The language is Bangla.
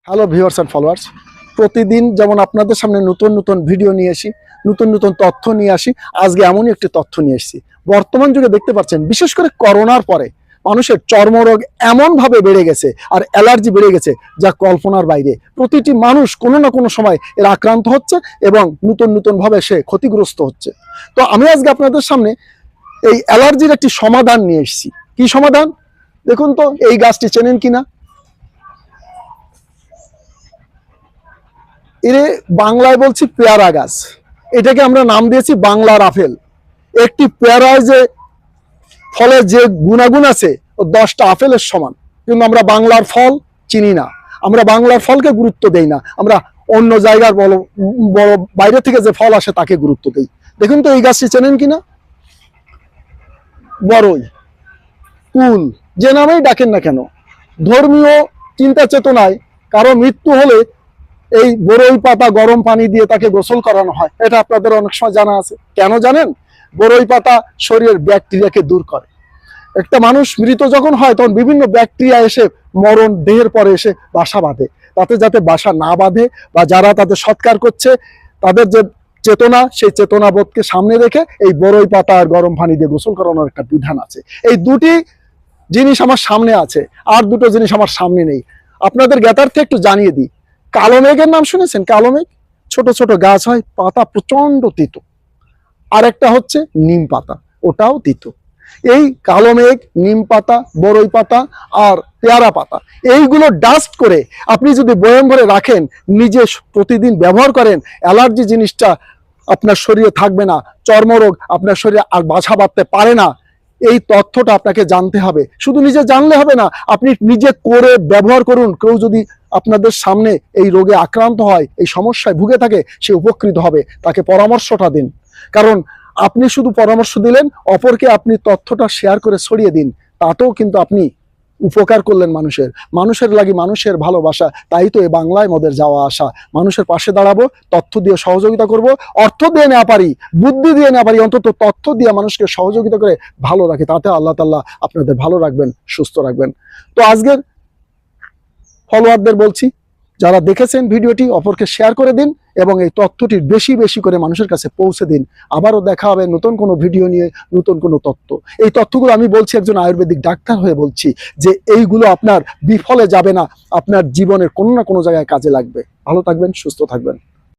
হ্যালো ভিউয়ার্স এন্ড ফলোয়ার্স, প্রতিদিন যেমন আপনাদের সামনে নতুন নতুন ভিডিও নিয়ে আসি, নতুন নতুন তথ্য নিয়ে আসি। আজকে এমনই একটি তথ্য নিয়ে এসেছি। বর্তমান যুগে দেখতে পাচ্ছেন, বিশেষ করে করোনার পরে মানুষের চর্মরোগ এমনভাবে বেড়ে গেছে আর অ্যালার্জি বেড়ে গেছে যা কল্পনার বাইরে। প্রতিটি মানুষ কোনো না কোনো সময় এর আক্রান্ত হচ্ছে এবং নতুন নতুনভাবে সে ক্ষতিগ্রস্ত হচ্ছে। তো আমি আজকে আপনাদের সামনে এই অ্যালার্জির একটি সমাধান নিয়ে এসেছি। কি সমাধান? দেখুন তো, এই গাছটি চেনেন কিনা? এর বাংলায় বলছি পেয়ারা গাছ। এটাকে আমরা নাম দিয়েছি বাংলার আপেল। একটি পেয়ারায় যে ফলে যে গুণাগুণ আছে ও 10টা আপেলের সমান, কিন্তু আমরা বাংলার ফল চিনি না, আমরা বাংলার ফলকে গুরুত্ব দেই না, আমরা অন্য জায়গার বড় বড় বাইরে থেকে যে ফল আসে তাকে গুরুত্ব দেই। দেখুন তো, এই গাছটি চেনেন কিনা? বড়ই, কুল, যে নামেই ডাকেন না কেন, ধর্মীয় চিন্তা চেতনায় কারো মৃত্যু হলে এই বড়ই পাতা গরম পানি দিয়ে তাকে গোসল করানো হয়। এটা আপনাদের অনেক সময় জানা আছে। কেন জানেন? বড়ই পাতা শরীরের ব্যাকটেরিয়াকে দূর করে। একটা মানুষ মৃত যখন হয় তখন বিভিন্ন ব্যাকটেরিয়া এসে মরণ দেহের পরে এসে বাসা বাঁধে। তাতে যাতে বাসা না বাঁধে বা যারা তাদের সৎকার করছে তাদের যে চেতনা, সেই চেতনাবোধকে সামনে রেখে এই বড়ই পাতা আর গরম পানি দিয়ে গোসল করানোর একটা বিধান আছে। এই দুটি জিনিস আমার সামনে আছে, আর দুটো জিনিস আমার সামনে নেই। আপনাদের জ্ঞাতার্থে একটু জানিয়ে দিই। কালো মেঘের নাম শুনেছেন? কালো মেঘ ছোট ছোট গাছ হয়, পাতা প্রচন্ড তিতো। আর একটা হচ্ছে নিম পাতা, ওটাও তিতো। এই কালো মেঘ, নিম পাতা, বড়ই পাতা আর পেয়ারা পাতা, এইগুলো ডাস্ট করে আপনি যদি বয়াম ভরে রাখেন, নিজে প্রতিদিন ব্যবহার করেন, অ্যালার্জি জিনিসটা আপনার শরীরে থাকবে না, চর্মরোগ আপনার শরীরে আর বাসা বাঁধতে পারে না। এই তথ্যটা আপনাকে জানতে হবে। শুধু নিজে জানলে হবে না, আপনি নিজে করে ব্যবহার করুন। কেউ যদি আপনাদের সামনে এই রোগে আক্রান্ত হয়, এই সমস্যায় ভুগে থাকে, সে উপকৃত হবে। তাকে পরামর্শটা দিন। কারণ আপনি শুধু পরামর্শ দিলেন, অপরকে আপনি তথ্যটা শেয়ার করে ছড়িয়ে দিন, তাতেও কিন্তু আপনি উপকার করলেন মানুষের লাগি মানুষের ভালোবাসা। তাই তো এই বাংলায় মোদের যাওয়া আসা। মানুষের পাশে দাঁড়াবো, তথ্য দিয়ে সহযোগিতা করব। অর্থ দিয়ে না পারি, বুদ্ধি দিয়ে না পারি, অন্তত তথ্য দিয়ে মানুষকে সহযোগিতা করে ভালো রাখি। তাতে আল্লাহ তাআলা আপনাদের ভালো রাখবেন, সুস্থ রাখবেন। তো আজকের ফলোয়ারদের বলছি, যারা দেখেছেন ভিডিওটি, অপরকে শেয়ার করে দিন এবং এই তথ্যটি বেশি বেশি করে মানুষের কাছে পৌঁছে দিন। আবারও দেখা হবে নতুন কোনো ভিডিও নিয়ে, নতুন কোনো তথ্য। এই তথ্যগুলো আমি বলছি একজন আয়ুর্বেদিক ডাক্তার হয়ে বলছি, যে এইগুলো আপনার বিফলে যাবে না, আপনার জীবনের কোনো না কোনো জায়গায় কাজে লাগবে। ভালো থাকবেন, সুস্থ থাকবেন।